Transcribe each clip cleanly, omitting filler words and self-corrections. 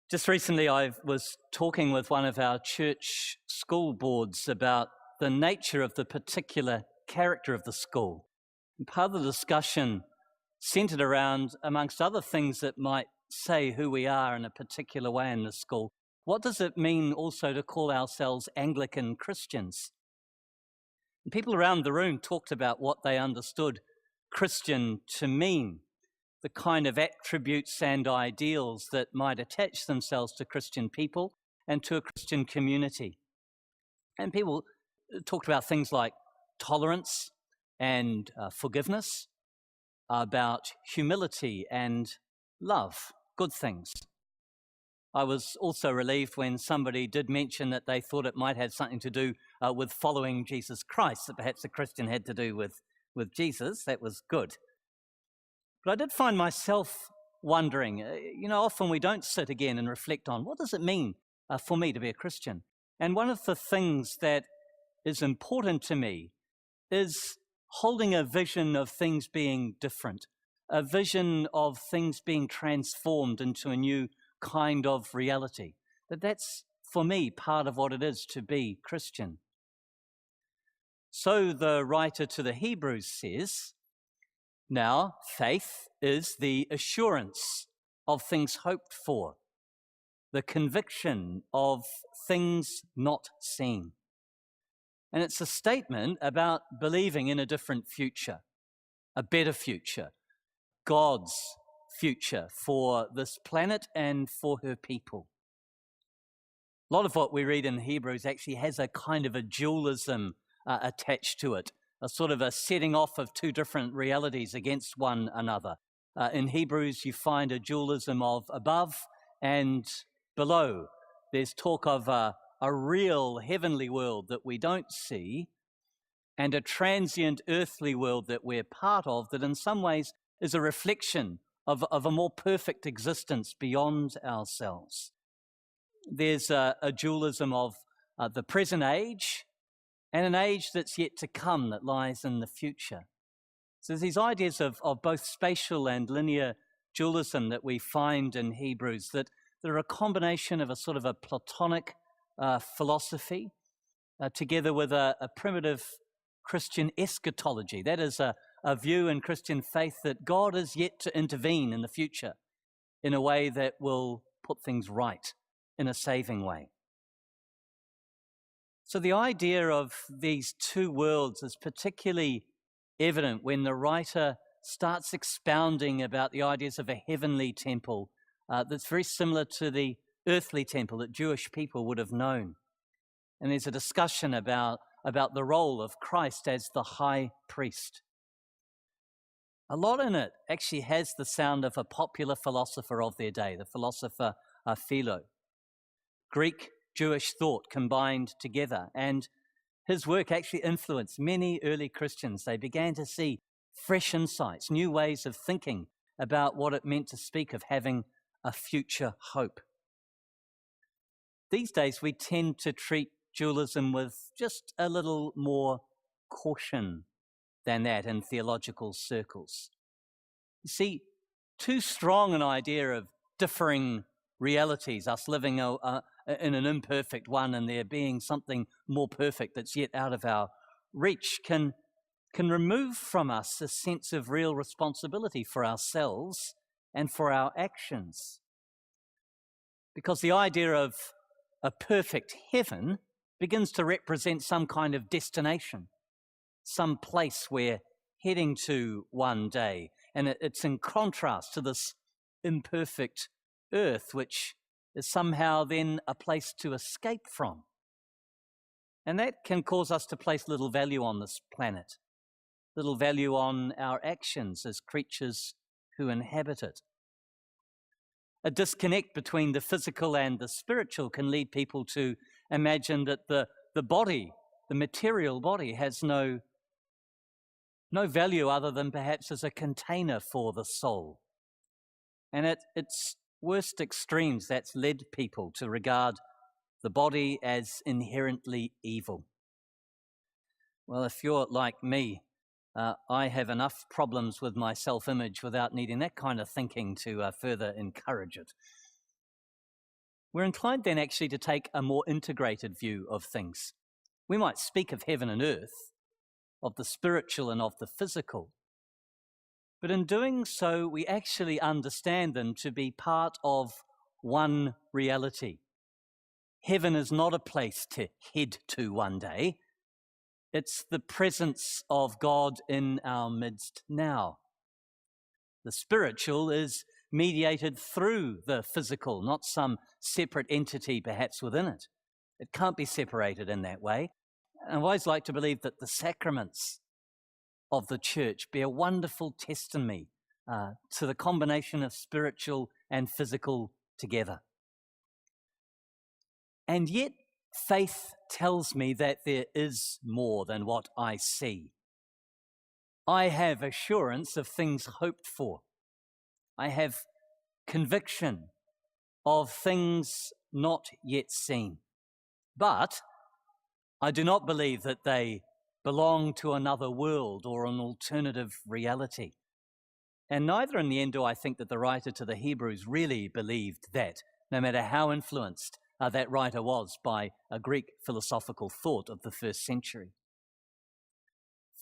Just recently, I was talking with one of our church school boards about the nature of the particular character of the school. And part of the discussion centered around, amongst other things that might say who we are in a particular way in the school, what does it mean also to call ourselves Anglican Christians? And people around the room talked about what they understood Christian to mean, the kind of attributes and ideals that might attach themselves to Christian people and to a Christian community. And people talked about things like tolerance and forgiveness, about humility and love, good things. I was also relieved when somebody did mention that they thought it might have something to do with following Jesus Christ, that perhaps a Christian had to do with Jesus. That was good. But I did find myself wondering, often we don't sit again and reflect on what does it mean for me to be a Christian? And one of the things that is important to me is holding a vision of things being different, a vision of things being transformed into a new kind of reality. That's, for me, part of what it is to be Christian. So the writer to the Hebrews says, now, faith is the assurance of things hoped for, the conviction of things not seen. And it's a statement about believing in a different future, a better future, God's future for this planet and for her people. A lot of what we read in Hebrews actually has a kind of a dualism attached to it, a sort of a setting off of two different realities against one another. In Hebrews, you find a dualism of above and below. There's talk of a real heavenly world that we don't see and a transient earthly world that we're part of that in some ways is a reflection of a more perfect existence beyond ourselves. There's a dualism of the present age and an age that's yet to come that lies in the future. So there's these ideas of both spatial and linear dualism that we find in Hebrews that are a combination of a sort of a Platonic philosophy together with a primitive Christian eschatology. That is a view in Christian faith that God is yet to intervene in the future in a way that will put things right in a saving way. So the idea of these two worlds is particularly evident when the writer starts expounding about the ideas of a heavenly temple that's very similar to the earthly temple that Jewish people would have known. And there's a discussion about the role of Christ as the high priest. A lot in it actually has the sound of a popular philosopher of their day, the philosopher Philo. Greek Jewish thought combined together, and his work actually influenced many early Christians. They began to see fresh insights, new ways of thinking about what it meant to speak of having a future hope. These days, we tend to treat dualism with just a little more caution than that in theological circles. You see, too strong an idea of differing realities, us living in an imperfect one and there being something more perfect that's yet out of our reach can remove from us a sense of real responsibility for ourselves and for our actions. Because the idea of a perfect heaven begins to represent some kind of destination, some place we're heading to one day. And it's in contrast to this imperfect earth, which is somehow then a place to escape from. And that can cause us to place little value on this planet, little value on our actions as creatures who inhabit it. A disconnect between the physical and the spiritual can lead people to imagine that the body, the material body, has no value other than perhaps as a container for the soul. And at its worst extremes, that's led people to regard the body as inherently evil. Well, if you're like me, I have enough problems with my self-image without needing that kind of thinking to further encourage it. we're inclined then actually to take a more integrated view of things. We might speak of heaven and earth, of the spiritual and of the physical, but in doing so, we actually understand them to be part of one reality. Heaven is not a place to head to one day. It's the presence of God in our midst now. The spiritual is mediated through the physical, not some separate entity perhaps within it. It can't be separated in that way. And I've always liked to believe that the sacraments of the church bear wonderful testimony to the combination of spiritual and physical together. And yet, faith tells me that there is more than what I see. I have assurance of things hoped for. I have conviction of things not yet seen. But I do not believe that they belong to another world or an alternative reality. And neither in the end do I think that the writer to the Hebrews really believed that, no matter how influenced that writer was by a Greek philosophical thought of the first century.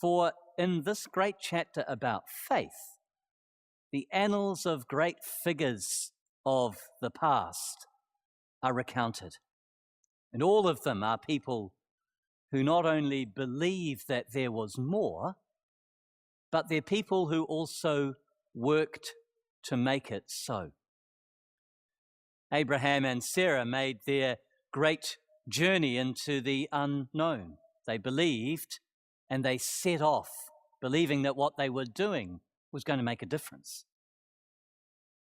For in this great chapter about faith, the annals of great figures of the past are recounted. And all of them are people who not only believed that there was more, but they're people who also worked to make it so. Abraham and Sarah made their great journey into the unknown. They believed and they set off, believing that what they were doing was going to make a difference.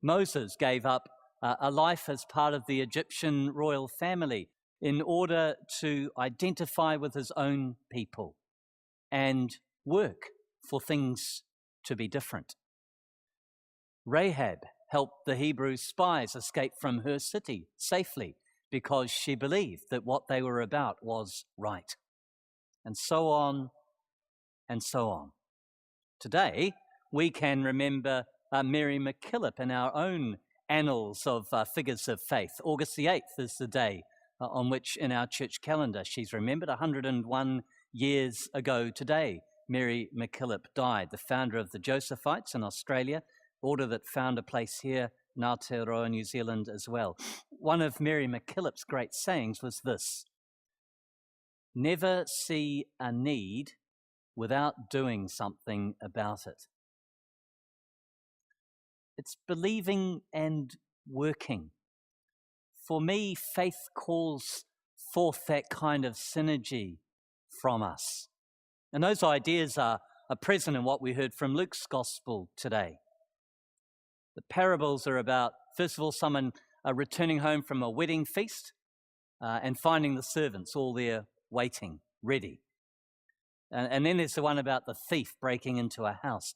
Moses gave up a life as part of the Egyptian royal family in order to identify with his own people and work for things to be different. Rahab helped the Hebrew spies escape from her city safely because she believed that what they were about was right. And so on and so on. Today, we can remember Mary MacKillop in our own annals of figures of faith. August the 8th is the day on which in our church calendar she's remembered. 101 years ago today, Mary MacKillop died, the founder of the Josephites in Australia, order that found a place here in Aotearoa, New Zealand as well. One of Mary MacKillop's great sayings was this: never see a need without doing something about it. It's believing and working. For me, faith calls forth that kind of synergy from us. And those ideas are present in what we heard from Luke's gospel today. The parables are about, first of all, someone returning home from a wedding feast and finding the servants all there waiting, ready. And then there's the one about the thief breaking into a house.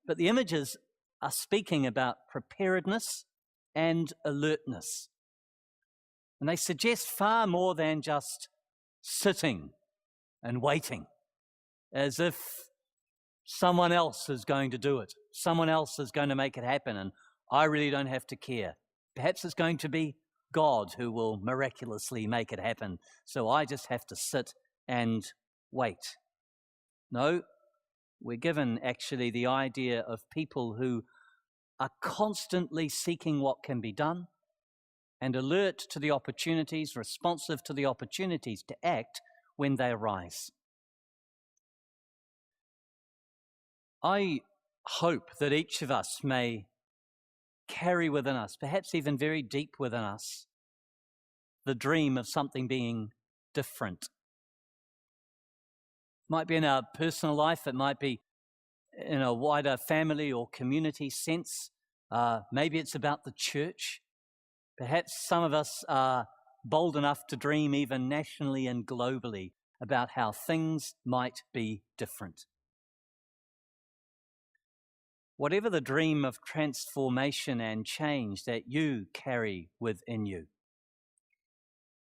But the images are speaking about preparedness and alertness. And they suggest far more than just sitting and waiting, as if someone else is going to do it. Someone else is going to make it happen, and I really don't have to care. Perhaps it's going to be God who will miraculously make it happen, so I just have to sit and wait. No, we're given actually the idea of people who are constantly seeking what can be done and alert to the opportunities, responsive to the opportunities to act when they arise. I hope that each of us may carry within us, perhaps even very deep within us, the dream of something being different. It might be in our personal life, it might be in a wider family or community sense. Maybe it's about the church. Perhaps some of us are bold enough to dream even nationally and globally about how things might be different. Whatever the dream of transformation and change that you carry within you,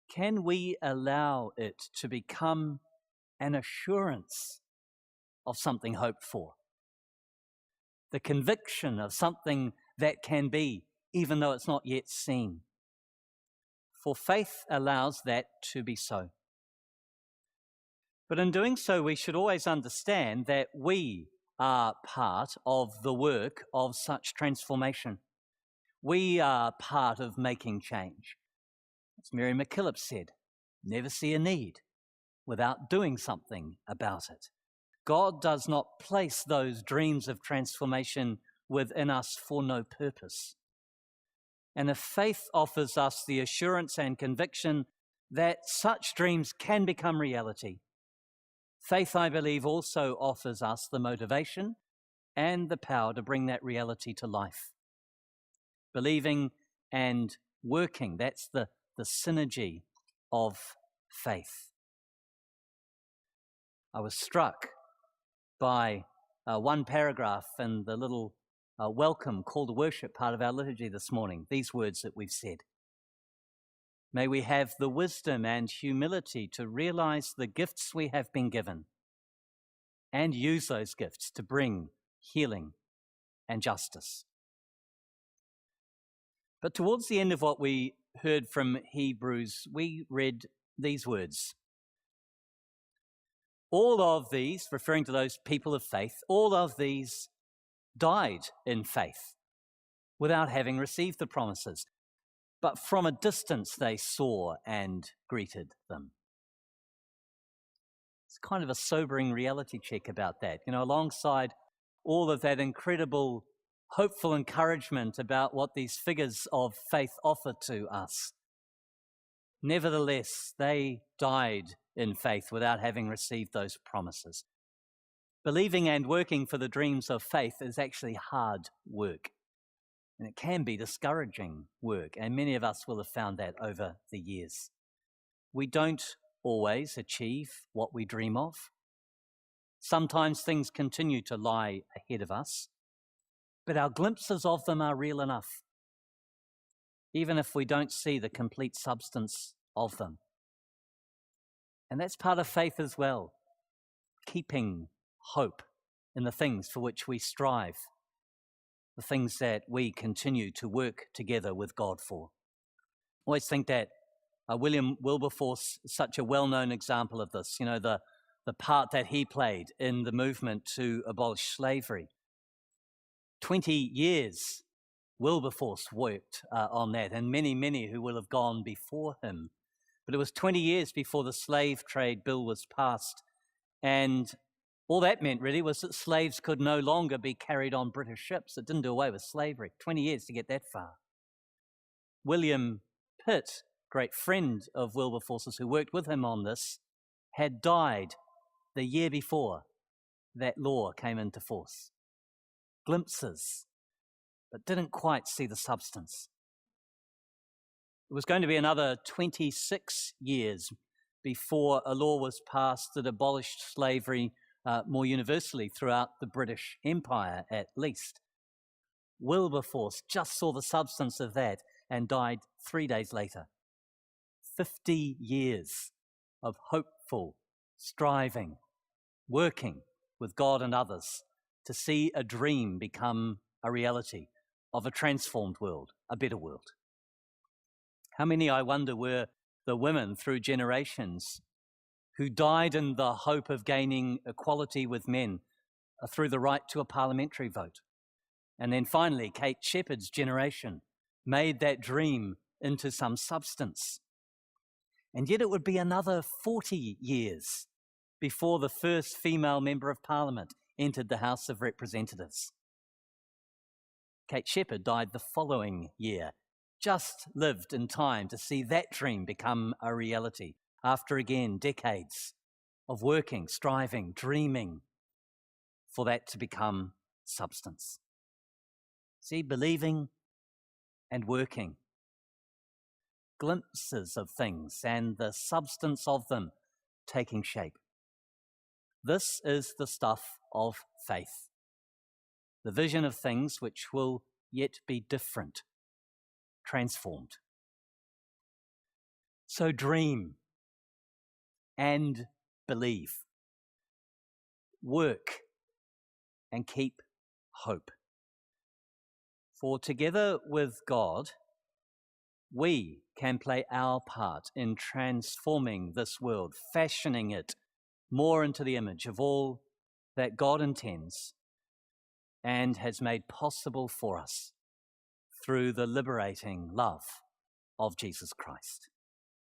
can we allow it to become an assurance of something hoped for? The conviction of something that can be, even though it's not yet seen. for faith allows that to be so. But in doing so, we should always understand that we are part of the work of such transformation. We are part of making change. As Mary MacKillop said, never see a need without doing something about it. God does not place those dreams of transformation within us for no purpose. And if faith offers us the assurance and conviction that such dreams can become reality, faith, I believe, also offers us the motivation and the power to bring that reality to life. Believing and working, that's the synergy of faith. I was struck by one paragraph in the little welcome call to worship part of our liturgy this morning, these words that we've said. May we have the wisdom and humility to realize the gifts we have been given and use those gifts to bring healing and justice. But towards the end of what we heard from Hebrews, we read these words. All of these, referring to those people of faith, all of these died in faith without having received the promises. But from a distance they saw and greeted them. It's kind of a sobering reality check about that. Alongside all of that incredible, hopeful encouragement about what these figures of faith offer to us. Nevertheless, they died in faith without having received those promises. Believing and working for the dreams of faith is actually hard work. And it can be discouraging work, and many of us will have found that over the years. We don't always achieve what we dream of. Sometimes things continue to lie ahead of us, but our glimpses of them are real enough, even if we don't see the complete substance of them. And that's part of faith as well, keeping hope in the things for which we strive, the things that we continue to work together with God for. I always think that William Wilberforce is such a well-known example of this, the part that he played in the movement to abolish slavery. 20 years Wilberforce worked on that, and many who will have gone before him. But it was 20 years before the slave trade bill was passed, and all that meant really was that slaves could no longer be carried on British ships. It didn't do away with slavery. 20 years to get that far. William Pitt, great friend of Wilberforce's who worked with him on this, had died the year before that law came into force. Glimpses, but didn't quite see the substance. It was going to be another 26 years before a law was passed that abolished slavery more universally throughout the British Empire, at least. Wilberforce just saw the substance of that and died 3 days later. 50 years of hopeful, striving, working with God and others to see a dream become a reality of a transformed world, a better world. How many, I wonder, were the women through generations who died in the hope of gaining equality with men through the right to a parliamentary vote? And then finally, Kate Shepherd's generation made that dream into some substance. And yet it would be another 40 years before the first female member of Parliament entered the House of Representatives. Kate Shepherd died the following year, just lived in time to see that dream become a reality after, again, decades of working, striving, dreaming for that to become substance. See, believing and working, glimpses of things and the substance of them taking shape. This is the stuff of faith, the vision of things which will yet be different, transformed. So dream and believe, work and keep hope. For together with God, we can play our part in transforming this world, fashioning it more into the image of all that God intends and has made possible for us through the liberating love of Jesus Christ.